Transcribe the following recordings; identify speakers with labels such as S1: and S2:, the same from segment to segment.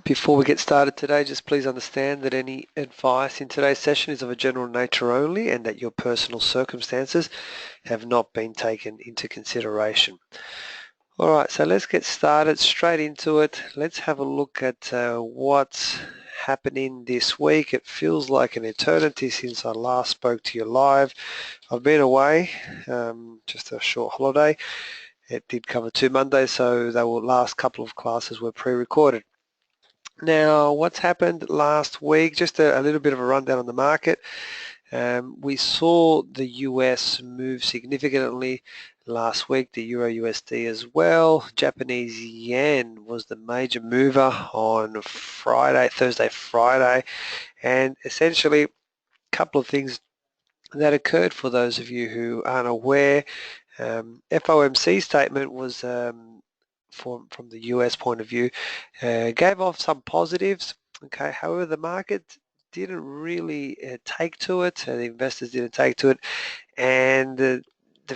S1: Before we get started today, just please understand that any advice in today's session is of a general nature only and that your personal circumstances have not been taken into consideration. Alright, so let's get started straight into it. Let's have a look at what's happening this week. It feels like an eternity since I last spoke to you live. I've been away, just a short holiday. It did cover 2 Mondays, so the last couple of classes were pre-recorded. Now, what's happened last week, just a little bit of a rundown on the market. We saw the US move significantly last week, the Euro USD as well. Japanese yen was the major mover on Thursday, Friday, and essentially a couple of things that occurred for those of you who aren't aware. FOMC statement was from the US point of view, gave off some positives. Okay, however, the market didn't really take to it. The investors didn't take to it, and the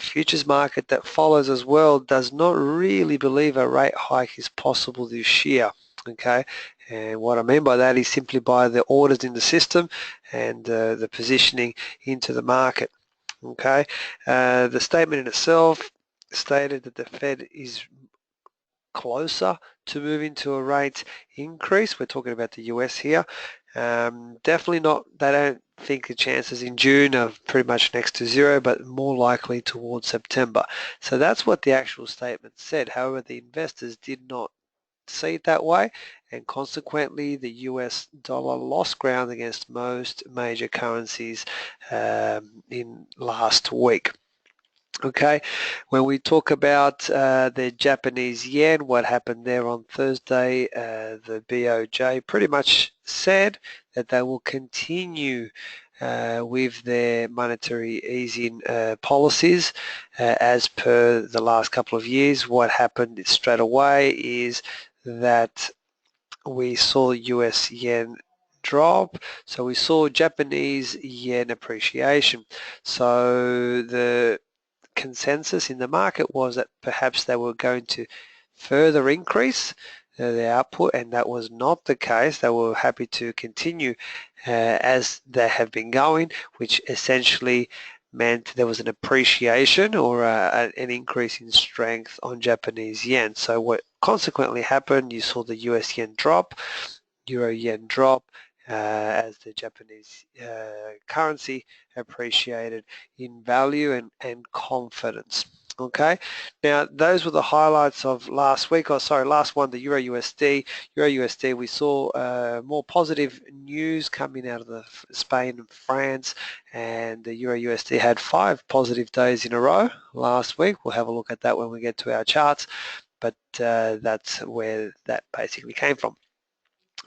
S1: futures market that follows as well does not really believe a rate hike is possible this year. Okay, and what I mean by that is simply by the orders in the system and the positioning into the market. Okay, the statement in itself stated that the Fed is closer to moving to a rate increase. We're talking about the US here. Definitely not, they don't think the chances in June are pretty much next to zero, but more likely towards September. So that's what the actual statement said. However, the investors did not see it that way, and consequently the US dollar lost ground against most major currencies in last week. Okay, when we talk about the Japanese yen, what happened there on Thursday, the BOJ pretty much said that they will continue with their monetary easing policies as per the last couple of years. What happened straight away is that we saw US yen drop, so we saw Japanese yen appreciation. So the consensus in the market was that perhaps they were going to further increase their output, and that was not the case. They were happy to continue as they have been going, which essentially meant there was an appreciation or an increase in strength on Japanese yen. So what consequently happened, you saw the US yen drop, Euro yen drop, as the Japanese currency appreciated in value and confidence. Okay, now those were the highlights of last week, or sorry, last one, the Euro USD. Euro USD, we saw more positive news coming out of Spain and France, and the Euro USD had 5 positive days in a row last week. We'll have a look at that when we get to our charts, but that's where that basically came from.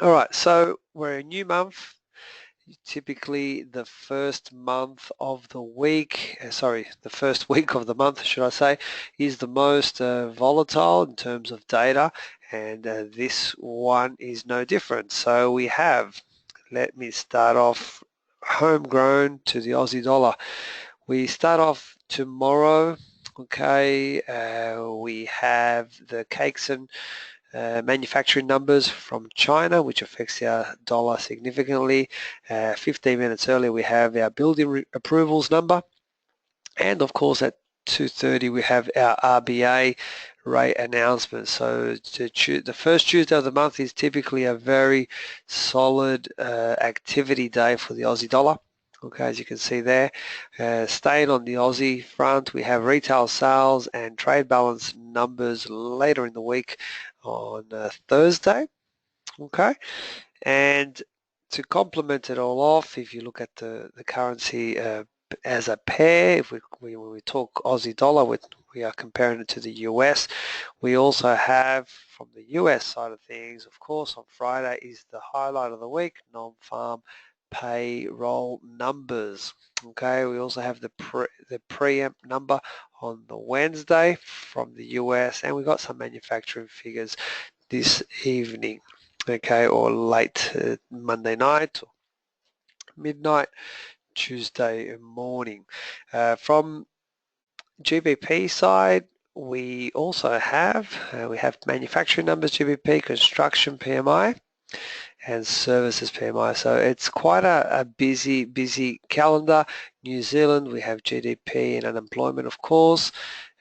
S1: All right, so we're a new month. Typically the first month of the week, the first week of the month, should I say, is the most volatile in terms of data, and this one is no different. So we have, let me start off homegrown to the Aussie dollar. We start off tomorrow. Okay, we have the cakes and manufacturing numbers from China, which affects our dollar significantly. 15 minutes earlier, we have our building approvals number. And of course, at 2:30, we have our RBA rate announcement. So the first Tuesday of the month is typically a very solid activity day for the Aussie dollar. Okay, as you can see there, staying on the Aussie front, we have retail sales and trade balance numbers later in the week on Thursday. Okay, and to complement it all off, if you look at the currency as a pair, if when we talk Aussie dollar, we are comparing it to the US. We also have, from the US side of things, of course, on Friday is the highlight of the week, non-farm payroll numbers. Okay, we also have the preempt number on the Wednesday from the US, and we got some manufacturing figures this evening. Okay, or late Monday night or midnight Tuesday morning. From GBP side, we also have manufacturing numbers, GBP, construction PMI, and services PMI. So it's quite a busy calendar. New Zealand, we have GDP and unemployment, of course.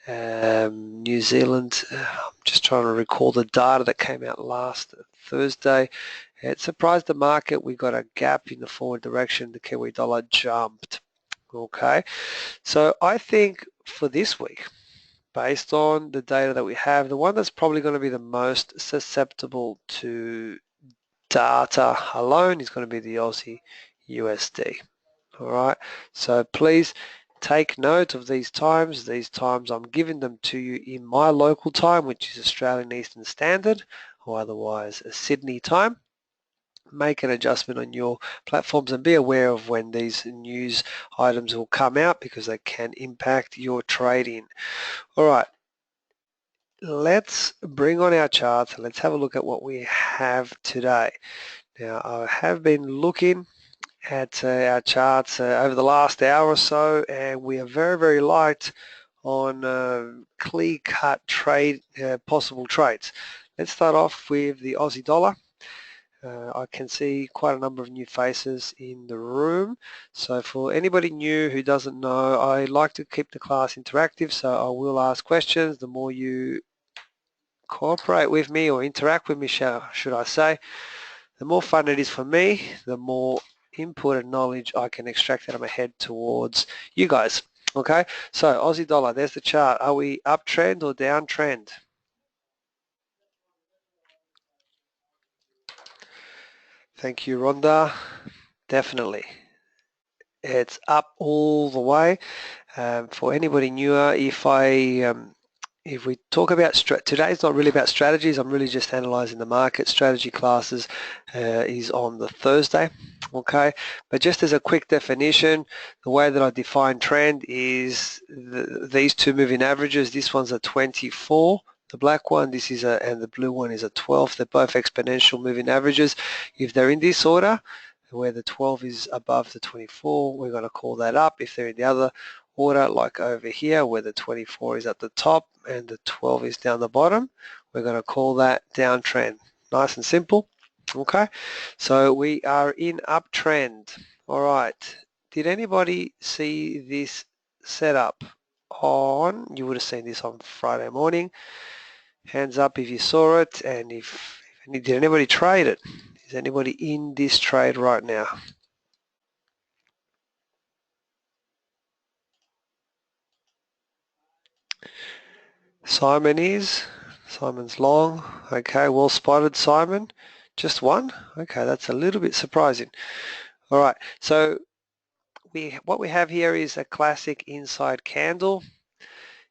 S1: New Zealand, I'm just trying to recall the data that came out last Thursday. It surprised the market. We got a gap in the forward direction. The Kiwi Dollar jumped. Okay, so I think for this week, based on the data that we have, the one that's probably going to be the most susceptible to data alone is going to be the Aussie USD. All right, so please take note of these times. These times I'm giving them to you in my local time, which is Australian Eastern Standard, or otherwise a Sydney time. Make an adjustment on your platforms and be aware of when these news items will come out because they can impact your trading. All right, let's bring on our charts and let's have a look at what we have today. Now, I have been looking at our charts over the last hour or so, and we are very light on clear-cut trade possible trades. Let's start off with the Aussie dollar. I can see quite a number of new faces in the room. So for anybody new who doesn't know, I like to keep the class interactive, so I will ask questions. The more you cooperate with me or interact with me, should I say, the more fun it is for me, the more input and knowledge I can extract out of my head towards you guys. Okay, so Aussie dollar, there's the chart. Are we uptrend or downtrend? Thank you, Rhonda. Definitely. It's up all the way. For anybody newer, if we talk about today's not really about strategies, I'm really just analyzing the market. Strategy classes is on the Thursday, okay? But just as a quick definition, the way that I define trend is these two moving averages. This one's a 24, the black one, and the blue one is a 12. They're both exponential moving averages. If they're in this order, where the 12 is above the 24, we're going to call that up. If they're in the other order, like over here where the 24 is at the top and the 12 is down the bottom, we're going to call that downtrend. Nice and simple. Okay, so we are in uptrend. All right, did anybody see this setup on, you would have seen this on Friday morning. Hands up if you saw it, and did anybody trade it? Is anybody in this trade right now? Simon's long. Okay, well spotted, Simon. Just one? Okay, that's a little bit surprising. All right, so what we have here is a classic inside candle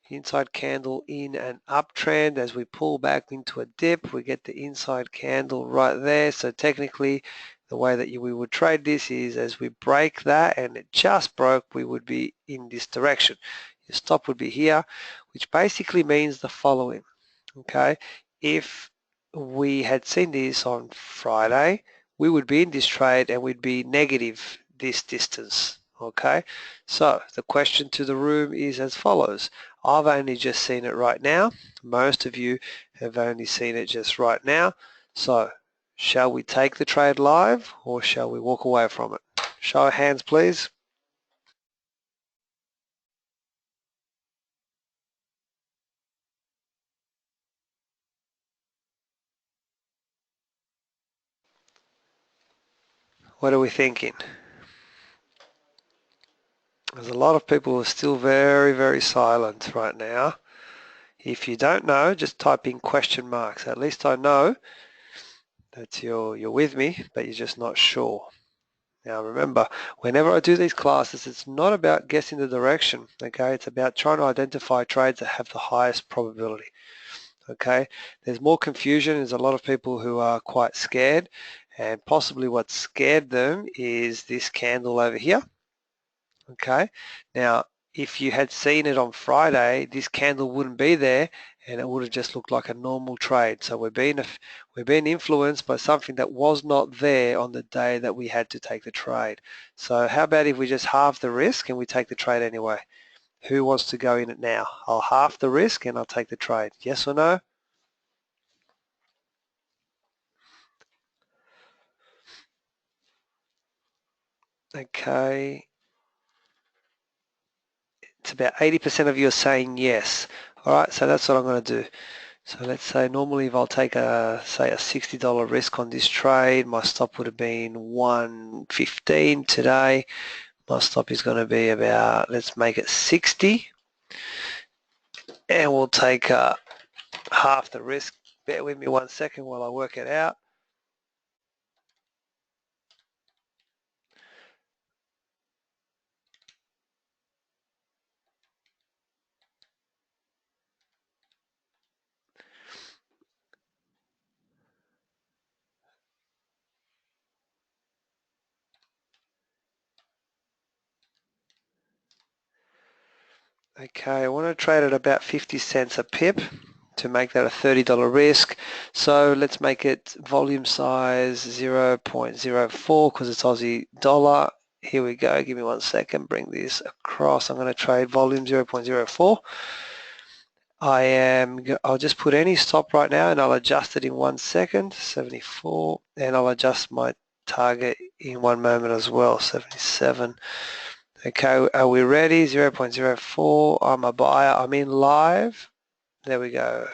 S1: in an uptrend. As we pull back into a dip, we get the inside candle right there. So technically, the way that we would trade this is as we break that, and it just broke, we would be in this direction. Your stop would be here, which basically means the following. Okay, if we had seen this on Friday, we would be in this trade and we'd be negative this distance. Okay, so the question to the room is as follows. I've only just seen it right now. Most of you have only seen it just right now. So shall we take the trade live or shall we walk away from it? Show of hands, please. What are we thinking? There's a lot of people who are still very silent right now. If you don't know, just type in question marks. At least I know that you're with me, but you're just not sure. Now remember, whenever I do these classes, it's not about guessing the direction, okay? It's about trying to identify trades that have the highest probability, okay? There's more confusion. There's a lot of people who are quite scared, and possibly what scared them is this candle over here, okay? Now, if you had seen it on Friday, this candle wouldn't be there and it would have just looked like a normal trade. So we're being influenced by something that was not there on the day that we had to take the trade. So how about if we just halve the risk and we take the trade anyway? Who wants to go in it now? I'll half the risk and I'll take the trade. Yes or no? Okay, it's about 80% of you are saying yes. All right, so that's what I'm going to do. So let's say normally if I'll take say a $60 risk on this trade, my stop would have been 115 today. My stop is going to be about, let's make it 60, and we'll take half the risk. Bear with me 1 second while I work it out. Okay, I want to trade at about 50 cents a pip to make that a $30 risk. So let's make it volume size 0.04 because it's Aussie dollar. Here we go. Give me 1 second. Bring this across. I'm going to trade volume 0.04. I'll just put any stop right now and I'll adjust it in 1 second, 74, and I'll adjust my target in 1 moment as well, 77. Okay, are we ready? 0.04, I'm a buyer, I'm in live. There we go.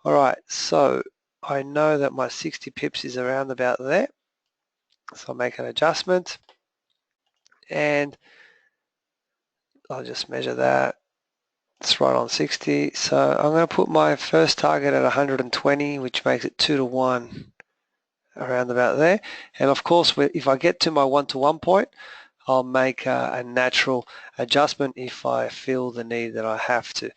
S1: All right, so I know that my 60 pips is around about there. So I'll make an adjustment and I'll just measure that. It's right on 60. So I'm going to put my first target at 120, which makes it 2 to 1 around about there. And of course, if I get to my 1-to-1 point, I'll make a natural adjustment if I feel the need that I have to.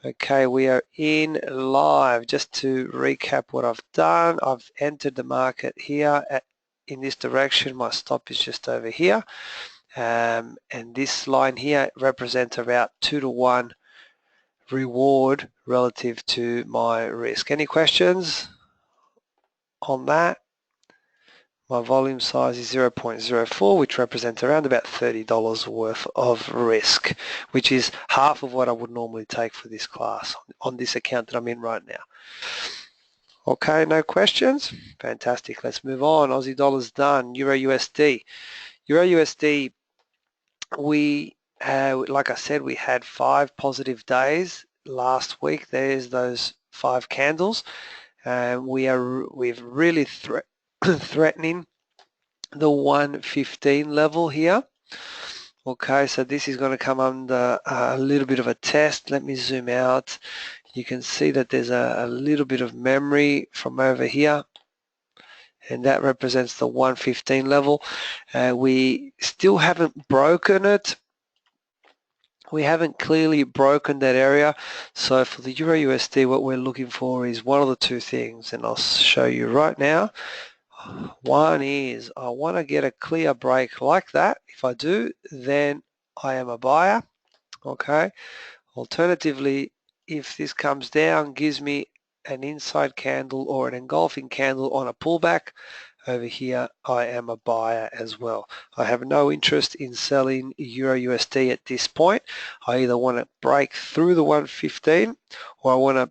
S1: Okay, we are in live. Just to recap what I've done, I've entered the market here in this direction. My stop is just over here. And this line here represents about 2 to 1 reward relative to my risk. Any questions on that? My volume size is 0.04, which represents around about $30 worth of risk, which is half of what I would normally take for this class on this account that I'm in right now. Okay, no questions? Fantastic. Let's move on. Aussie dollar's done. Euro USD. Euro USD, like I said, we had 5 positive days last week. There's those 5 candles. We've really threatening the 115 level here. Okay, so this is going to come under a little bit of a test. Let me zoom out. You can see that there's a little bit of memory from over here, and that represents the 115 level. We still haven't broken it. We haven't clearly broken that area. So for the Euro USD, what we're looking for is one of the two things, and I'll show you right now. One is I want to get a clear break like that. If I do, then I am a buyer. Okay. Alternatively, if this comes down, gives me an inside candle or an engulfing candle on a pullback, over here I am a buyer as well. I have no interest in selling Euro USD at this point. I either want to break through the 115 or I want to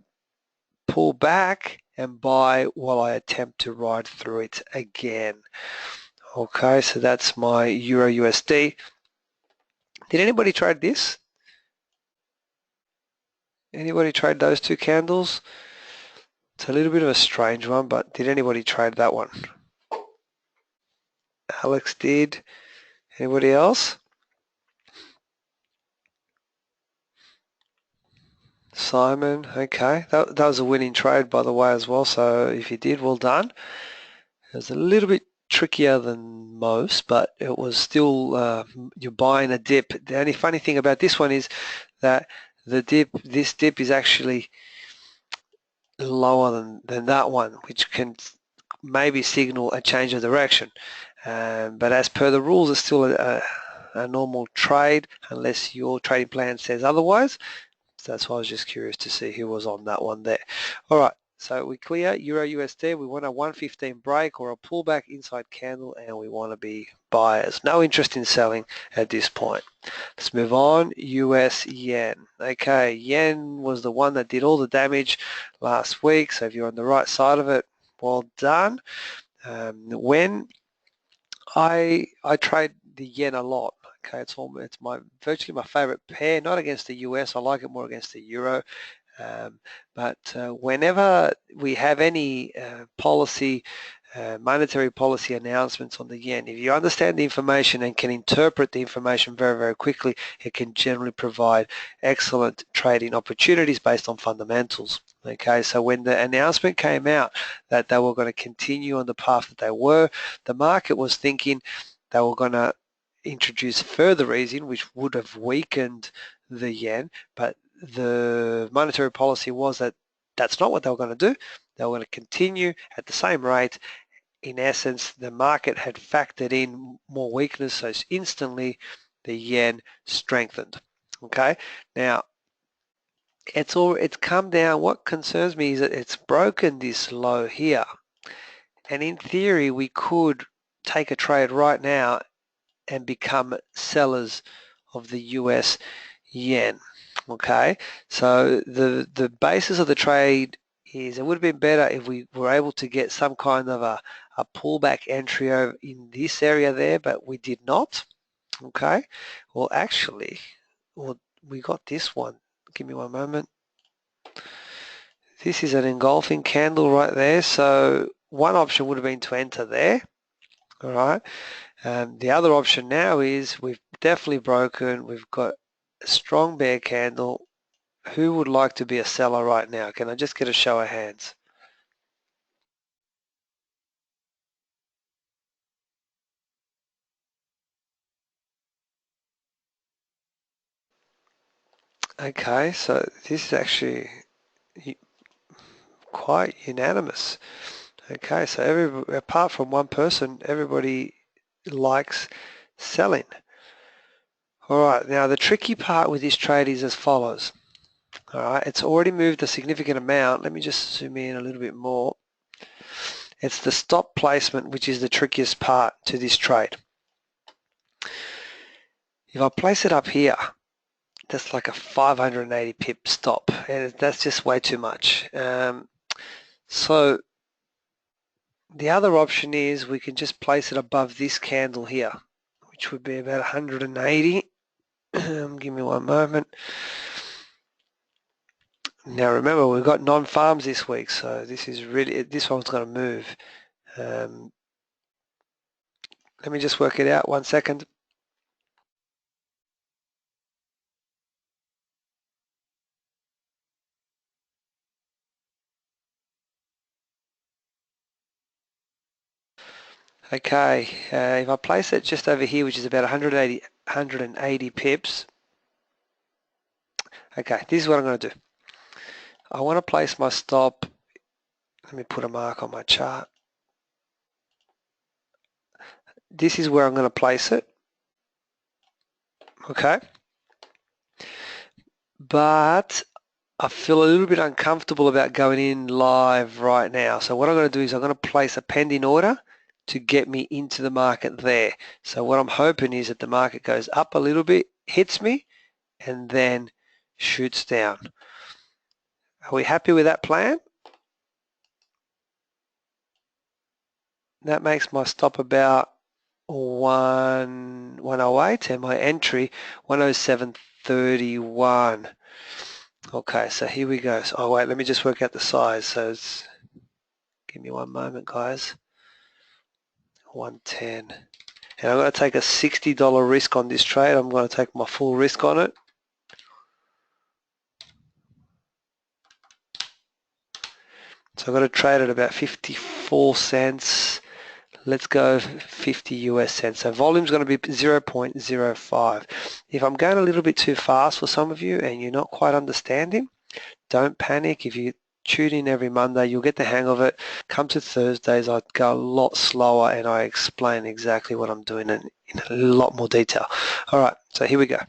S1: pull back and buy while I attempt to ride through it again. Okay, so that's my Euro USD. Did anybody trade this? Anybody trade those two candles? It's a little bit of a strange one, but did anybody trade that one? Alex did. Anybody else? Simon, okay. That was a winning trade, by the way, as well. So if you did, well done. It was a little bit trickier than most, but it was still, you're buying a dip. The only funny thing about this one is that this dip is actually lower than that one, which can maybe signal a change of direction. But as per the rules, it's still a normal trade unless your trading plan says otherwise. So that's why I was just curious to see who was on that one there. All right, so we clear Euro USD. We want a 115 break or a pullback inside candle, and we want to be buyers. No interest in selling at this point. Let's move on. US yen. Okay, yen was the one that did all the damage last week. So if you're on the right side of it, well done. When I trade the yen a lot. Okay, it's virtually my favorite pair, not against the US. I like it more against the euro. But whenever we have any monetary policy announcements on the yen, if you understand the information and can interpret the information very, very quickly, it can generally provide excellent trading opportunities based on fundamentals. Okay, so when the announcement came out that they were going to continue on the path that they were, the market was thinking they were going to introduce further easing, which would have weakened the yen, but the monetary policy was that that's not what they were going to do. They were going to continue at the same rate. In essence, the market had factored in more weakness, so instantly the yen strengthened. Okay, now it's come down. What concerns me is that it's broken this low here, and in theory we could take a trade right now and become sellers of the US yen. Okay, so the basis of the trade is it would have been better if we were able to get some kind of a pullback entry over in this area there, but we did not. Okay, well actually, we got this one. Give me one moment. This is an engulfing candle right there, so one option would have been to enter there. All right, the other option now is we've definitely broken. We've got a strong bear candle. Who would like to be a seller right now? Can I just get a show of hands? Okay, so this is actually quite unanimous. Okay, so apart from one person, everybody likes selling. All right, now the tricky part with this trade is as follows. All right, it's already moved a significant amount. Let me just zoom in a little bit more. It's the stop placement which is the trickiest part to this trade. If I place it up here, that's like a 580 pip stop, and that's just way too much. So the other option is we can just place it above this candle here, which would be about 180. Give me one moment. Now remember, we've got non-farms this week, so this one's going to move. Let me just work it out 1 second. Okay, if I place it just over here, which is about 180 pips. Okay, this is what I'm going to do. I want to place my stop. Let me put a mark on my chart. This is where I'm going to place it. Okay. But I feel a little bit uncomfortable about going in live right now. So what I'm going to do is I'm going to place a pending order to get me into the market there. So what I'm hoping is that the market goes up a little bit, hits me, and then shoots down. Are we happy with that plan? That makes my stop about 108 and my entry 107.31. Okay, so here we go. Oh wait, let me just work out the size. So give me one moment, guys. 110. And I'm going to take a $60 risk on this trade. I'm going to take my full risk on it. So I'm going to trade at about 54 cents. Let's go 50 US cents. So volume's going to be 0.05. If I'm going a little bit too fast for some of you and you're not quite understanding, don't panic. If you tune in every Monday, you'll get the hang of it. Come to Thursdays, I go a lot slower and I explain exactly what I'm doing in a lot more detail. All right, so here we go.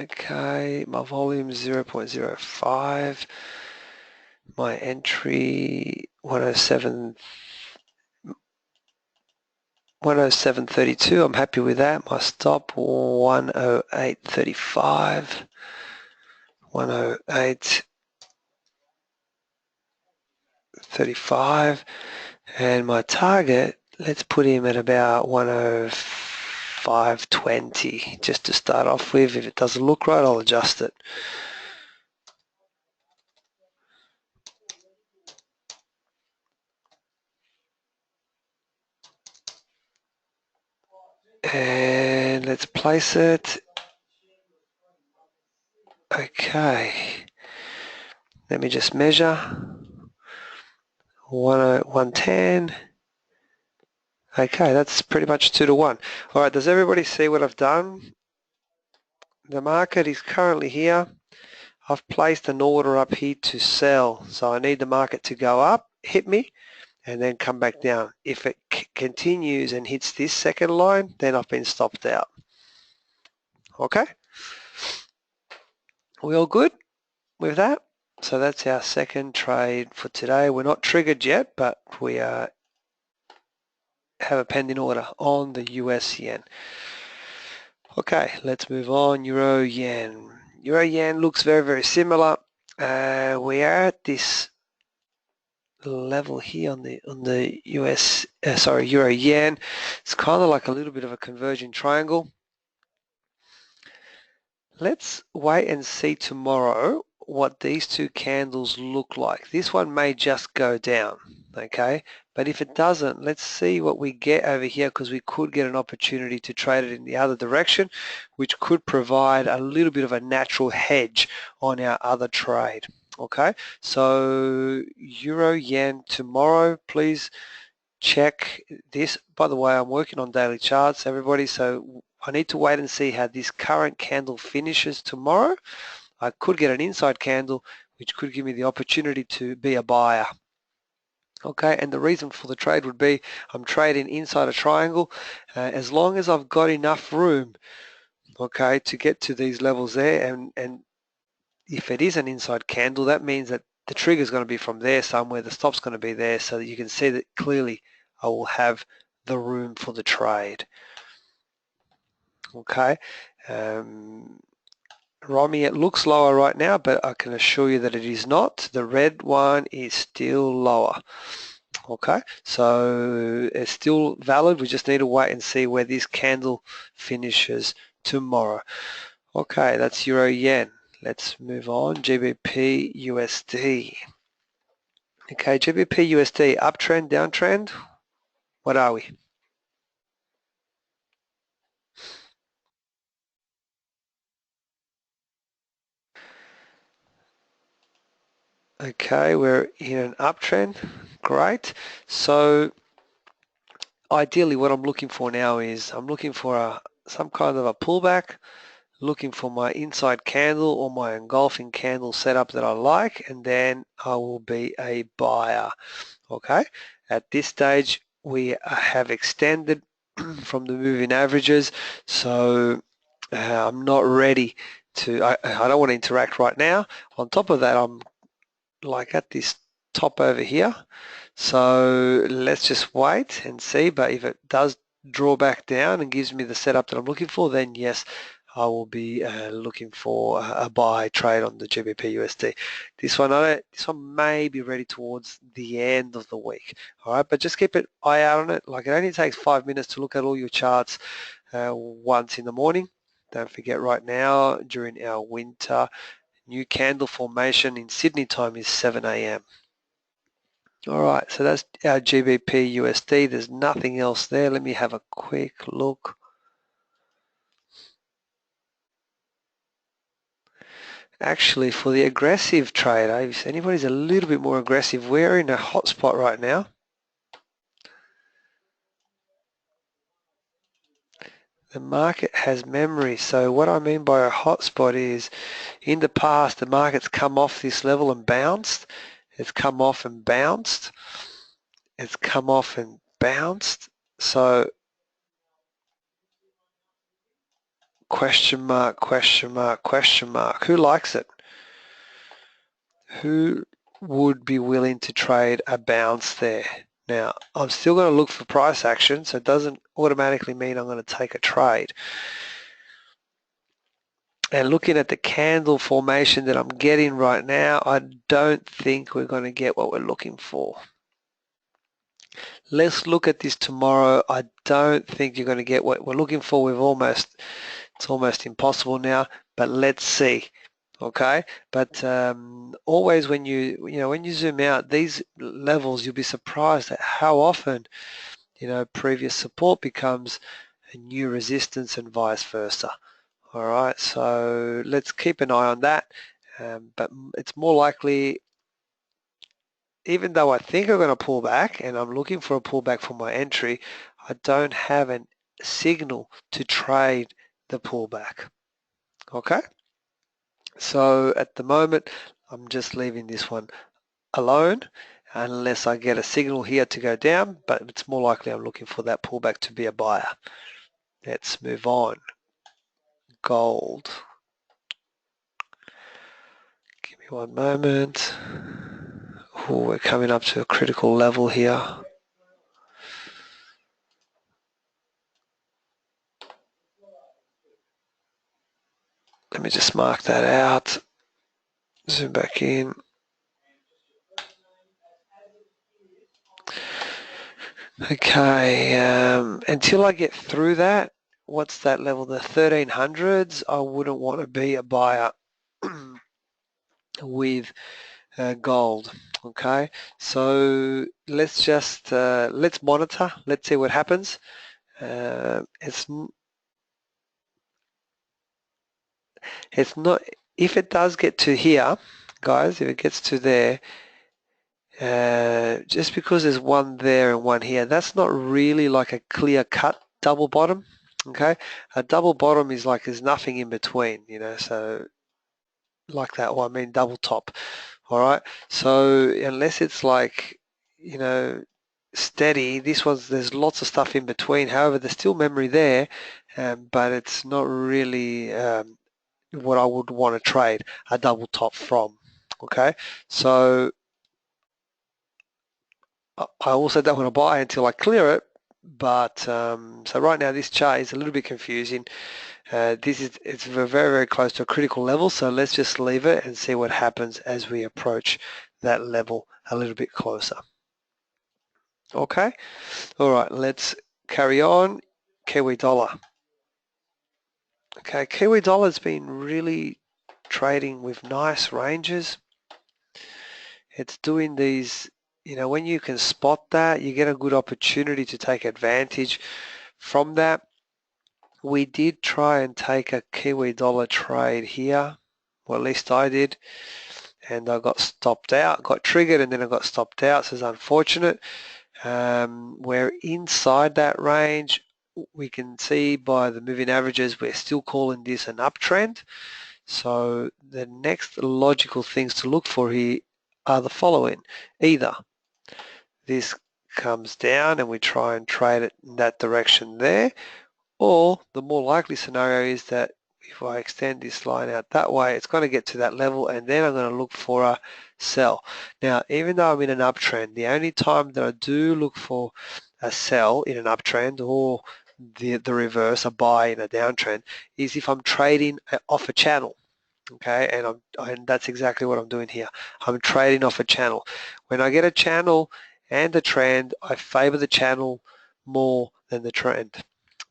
S1: Okay, my volume is 0.05. My entry 107.32. I'm happy with that. My stop 108.35. 108.35. 135, and my target, let's put him at about 105.20 just to start off with. If it doesn't look right, I'll adjust it. And let's place it. Okay, let me just measure. 110. Okay, that's pretty much 2 to 1. All right, does everybody see what I've done? The market is currently here. I've placed an order up here to sell, so I need the market to go up, hit me, and then come back down. If it continues and hits this second line, then I've been stopped out. Okay? We all good with that? So that's our second trade for today. We're not triggered yet, but we have a pending order on the US yen. Okay, let's move on. Euro yen. Euro yen looks very, very similar. We are at this level here on the US, Euro yen. It's kind of like a little bit of a converging triangle. Let's wait and see tomorrow what these two candles look like. This one may just go down, okay? But if it doesn't, let's see what we get over here, because we could get an opportunity to trade it in the other direction, which could provide a little bit of a natural hedge on our other trade. Okay, so Euro Yen tomorrow, please check this. By the way, I'm working on daily charts, everybody, so I need to wait and see how this current candle finishes tomorrow. I could get an inside candle, which could give me the opportunity to be a buyer. Okay, and the reason for the trade would be I'm trading inside a triangle. As long as I've got enough room, okay, to get to these levels there, and if it is an inside candle, that means that the trigger is going to be from there somewhere, the stop's going to be there, so that you can see that clearly I will have the room for the trade. Okay, Romy, it looks lower right now, but I can assure you that it is not. The red one is still lower. Okay, so it's still valid. We just need to wait and see where this candle finishes tomorrow. Okay, that's Euro Yen. Let's move on. GBP USD. Okay, GBP USD, uptrend, downtrend? What are we? Okay, we're in an uptrend. Great. So ideally what I'm looking for now is I'm looking for some kind of a pullback, looking for my inside candle or my engulfing candle setup that I like, and then I will be a buyer. Okay, at this stage we have extended from the moving averages, so I'm not ready to, I don't want to interact right now. On top of that, I'm like at this top over here, so let's just wait and see. But if it does draw back down and gives me the setup that I'm looking for, then yes, I will be looking for a buy trade on the GBP USD. This one may be ready towards the end of the week. All right, but just keep an eye out on it. Like, it only takes 5 minutes to look at all your charts once in the morning. Don't forget, right now during our winter, new candle formation in Sydney time is 7 a.m. All right, so that's our GBP USD. There's nothing else there. Let me have a quick look. Actually, for the aggressive trader, if anybody's a little bit more aggressive, we're in a hot spot right now. The market has memory. So what I mean by a hot spot is, in the past, the market's come off this level and bounced. It's come off and bounced. It's come off and bounced. So question mark, question mark, question mark. Who likes it? Who would be willing to trade a bounce there? Now, I'm still going to look for price action, so it doesn't automatically mean I'm going to take a trade. And looking at the candle formation that I'm getting right now, I don't think we're going to get what we're looking for. Let's look at this tomorrow. I don't think you're going to get what we're looking for. It's almost impossible now, but let's see. Okay, but always when when you zoom out these levels, you'll be surprised at how often previous support becomes a new resistance and vice versa. All right, so let's keep an eye on that. But it's more likely, even though I think I'm going to pull back and I'm looking for a pullback for my entry, I don't have a signal to trade the pullback. Okay, so at the moment, I'm just leaving this one alone unless I get a signal here to go down, but it's more likely I'm looking for that pullback to be a buyer. Let's move on. Gold. Give me one moment. Oh, we're coming up to a critical level here. Let me just mark that out. Zoom back in. Okay, until I get through that, what's that level? The 1300s, I wouldn't want to be a buyer with gold. Okay, so let's monitor. Let's see what happens. It's not, if it does get to here, guys, if it gets to there, just because there's one there and one here, that's not really like a clear cut double bottom. Okay, a double bottom is like there's nothing in between, so like that one, I mean double top. All right, so unless it's like, steady, there's lots of stuff in between. However, there's still memory there, but it's not really what I would want to trade a double top from. Okay, so I also don't want to buy until I clear it, but so right now this chart is a little bit confusing. It's very, very close to a critical level, so let's just leave it and see what happens as we approach that level a little bit closer. Okay, all right, let's carry on. Kiwi Dollar. Okay, Kiwi Dollar's been really trading with nice ranges. It's doing these, when you can spot that, you get a good opportunity to take advantage from that. We did try and take a Kiwi Dollar trade here, well at least I did, and I got stopped out, got triggered and then I got stopped out, so it's unfortunate. We're inside that range. We can see by the moving averages we're still calling this an uptrend. So the next logical things to look for here are the following. Either this comes down and we try and trade it in that direction there, or the more likely scenario is that if I extend this line out that way, it's going to get to that level and then I'm going to look for a sell. Now, even though I'm in an uptrend, the only time that I do look for a sell in an uptrend or the reverse, a buy in a downtrend, is if I'm trading off a channel. Okay, and that's exactly what I'm doing here. I'm trading off a channel. When I get a channel and a trend, I favor the channel more than the trend.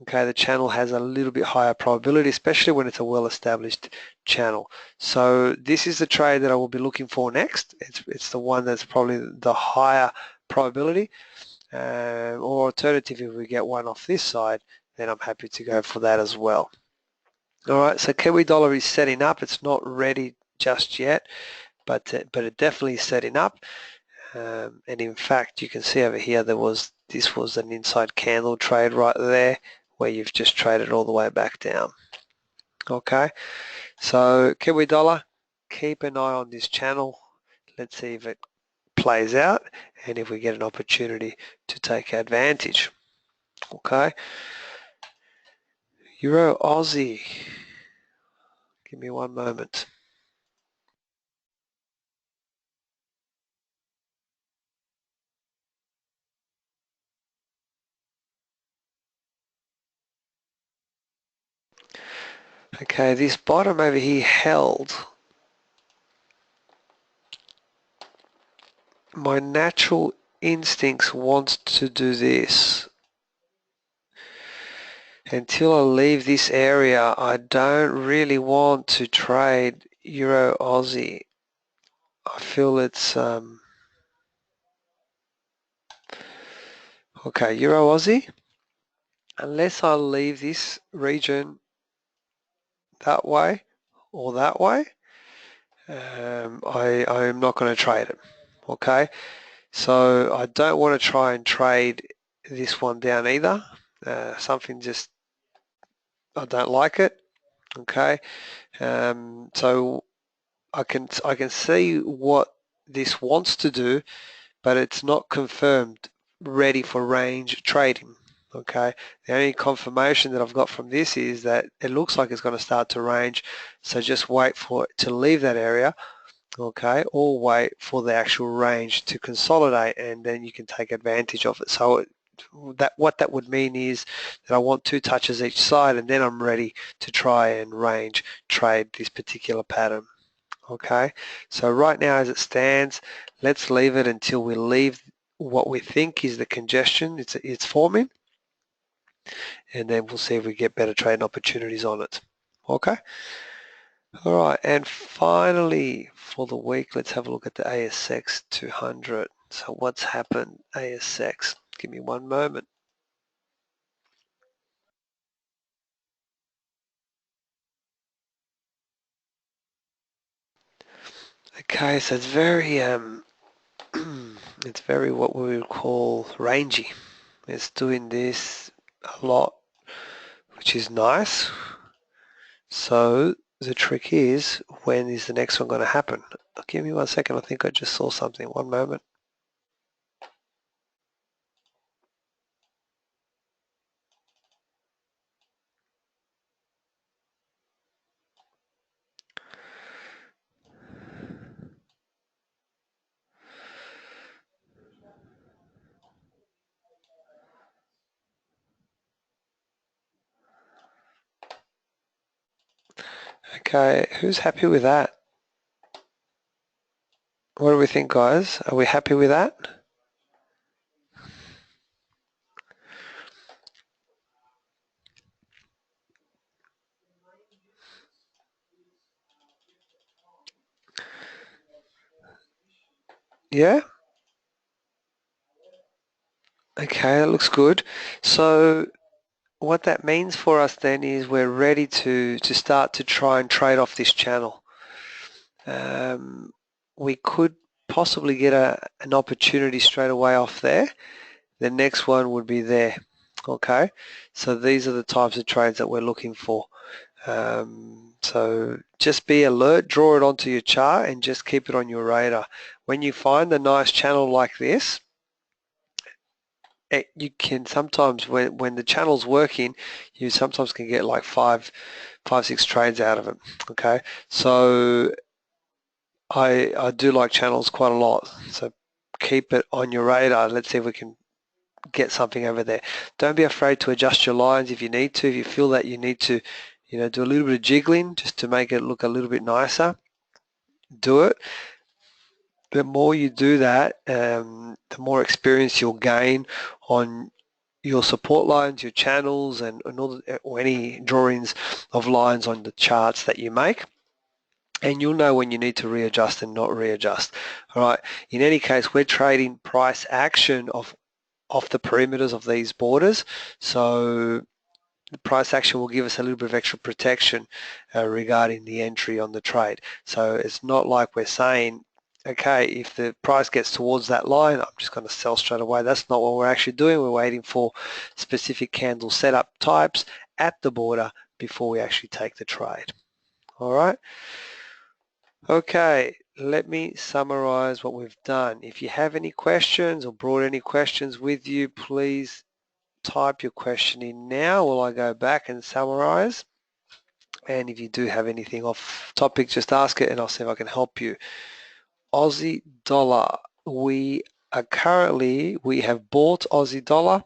S1: Okay, the channel has a little bit higher probability, especially when it's a well-established channel. So this is the trade that I will be looking for next. It's the one that's probably the higher probability. Or alternative, if we get one off this side, then I'm happy to go for that as well. All right, so Kiwi Dollar is setting up. It's not ready just yet, but it definitely is setting up. And in fact, you can see over here this was an inside candle trade right there, where you've just traded all the way back down. Okay, so Kiwi Dollar, keep an eye on this channel. Let's see if it plays out and if we get an opportunity to take advantage. Okay, Euro Aussie. Give me one moment. Okay, this bottom over here held. My natural instincts wants to do this. Until I leave this area, I don't really want to trade Euro Aussie. I feel it's okay, Euro Aussie. Unless I leave this region that way or that way, I am not going to trade it. Okay, so I don't want to try and trade this one down either. Something just I don't like it. Okay, so I can see what this wants to do, but it's not confirmed, ready for range trading. Okay, the only confirmation that I've got from this is that it looks like it's going to start to range, so just wait for it to leave that area, okay, or wait for the actual range to consolidate, and then you can take advantage of it. So what that would mean is that I want 2 touches each side, and then I'm ready to try and range trade this particular pattern. Okay, so right now as it stands, let's leave it until we leave what we think is the congestion it's forming, and then we'll see if we get better trading opportunities on it. Okay, all right, and finally for the week, let's have a look at the ASX 200. So what's happened, ASX? Give me one moment. Okay, so it's very it's very what we would call rangy. It's doing this a lot, which is nice. So the trick is, when is the next one going to happen? Give me 1 second. I think I just saw something. One moment. Okay, who's happy with that? What do we think, guys? Are we happy with that? Yeah? Okay, that looks good. So what that means for us then is we're ready to start to try and trade off this channel. We could possibly get an opportunity straight away off there. The next one would be there. Okay, so these are the types of trades that we're looking for. So just be alert, draw it onto your chart, and just keep it on your radar. When you find a nice channel like this, you can sometimes, when the channel's working, you sometimes can get like five, 6 trades out of it. Okay, so I do like channels quite a lot. So keep it on your radar. Let's see if we can get something over there. Don't be afraid to adjust your lines if you need to. If you feel that you need to, do a little bit of jiggling just to make it look a little bit nicer, do it. The more you do that, the more experience you'll gain on your support lines, your channels, and all or any drawings of lines on the charts that you make. And you'll know when you need to readjust and not readjust. All right. In any case, we're trading price action off the perimeters of these borders. So the price action will give us a little bit of extra protection regarding the entry on the trade. So it's not like we're saying, okay, if the price gets towards that line, I'm just going to sell straight away. That's not what we're actually doing. We're waiting for specific candle setup types at the border before we actually take the trade. All right. Okay, let me summarize what we've done. If you have any questions or brought any questions with you, please type your question in now while I go back and summarize. And if you do have anything off topic, just ask it and I'll see if I can help you. Aussie dollar. We have bought Aussie dollar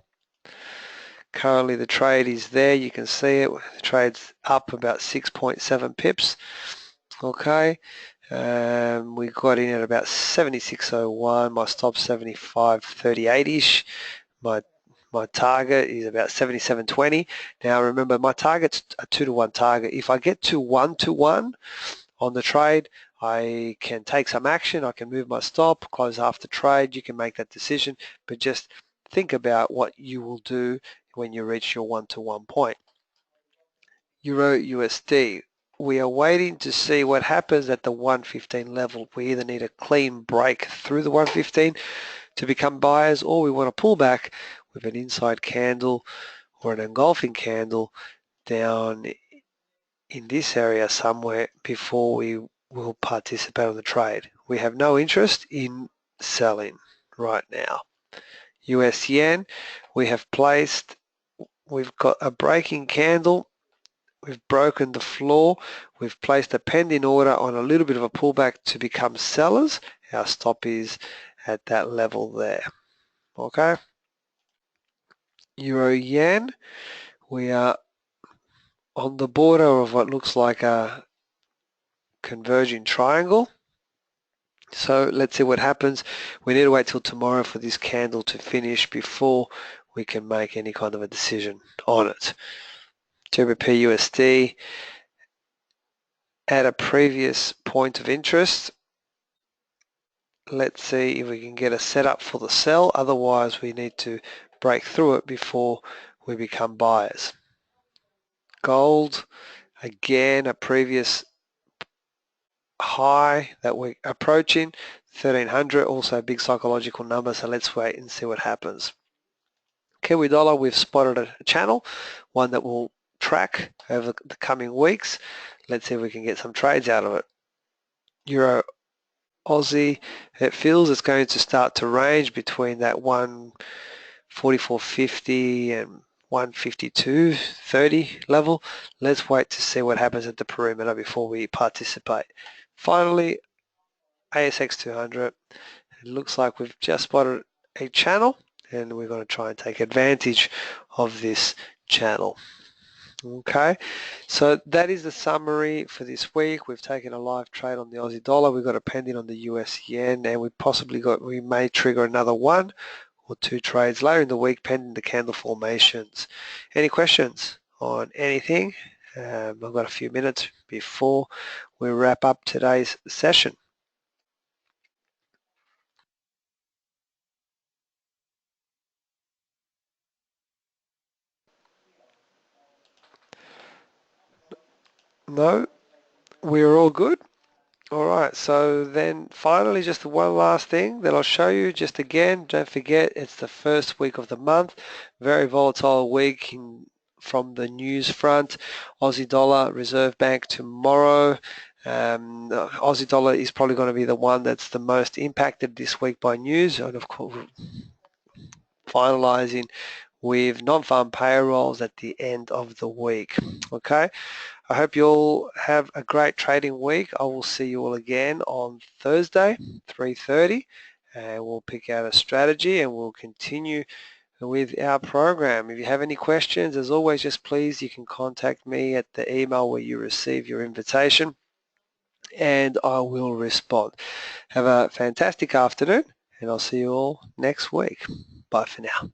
S1: Currently the trade is there, you can see it, the trade's up about 6.7 pips. Okay, we got in at about 76.01, my stop 75.38ish, my target is about 77.20. Now remember, my target's a 2-to-1 target. If I get to 1-to-1 on the trade, I can take some action, I can move my stop, close half the trade, you can make that decision, but just think about what you will do when you reach your 1-to-1 point. Euro USD. We are waiting to see what happens at the 115 level. We either need a clean break through the 115 to become buyers, or we want to pull back with an inside candle or an engulfing candle down in this area somewhere before we will participate on the trade. We have no interest in selling right now. US yen, we have placed, we've got a breaking candle, we've broken the floor, we've placed a pending order on a little bit of a pullback to become sellers. Our stop is at that level there. Okay. Euro yen, we are on the border of what looks like a converging triangle. So let's see what happens. We need to wait till tomorrow for this candle to finish before we can make any kind of a decision on it. GBP USD at a previous point of interest. Let's see if we can get a setup for the sell. Otherwise, we need to break through it before we become buyers. Gold, again, a previous high that we're approaching, 1300, also a big psychological number, so let's wait and see what happens. Kiwi Dollar, we've spotted a channel, one that will track over the coming weeks. Let's see if we can get some trades out of it. Euro Aussie, it feels it's going to start to range between that 144.50 and 152.30 level. Let's wait to see what happens at the perimeter before we participate. Finally, ASX 200, it looks like we've just spotted a channel and we're going to try and take advantage of this channel. Okay, so that is the summary for this week. We've taken a live trade on the Aussie dollar, we've got a pending on the US yen, and we may trigger another 1 or 2 trades later in the week pending the candle formations. Any questions on anything? I've got a few minutes before we wrap up today's session. No, we're all good. All right, so then finally just one last thing that I'll show you. Just again, don't forget it's the first week of the month. Very volatile week from the news front. Aussie dollar, Reserve Bank tomorrow. Aussie dollar is probably going to be the one that's the most impacted this week by news, and of course finalizing with non-farm payrolls at the end of the week. Okay, I hope you all have a great trading week. I will see you all again on Thursday, 3:30, and we'll pick out a strategy and we'll continue with our program. If you have any questions, as always, just please, you can contact me at the email where you receive your invitation and I will respond. Have a fantastic afternoon and I'll see you all next week. Bye for now.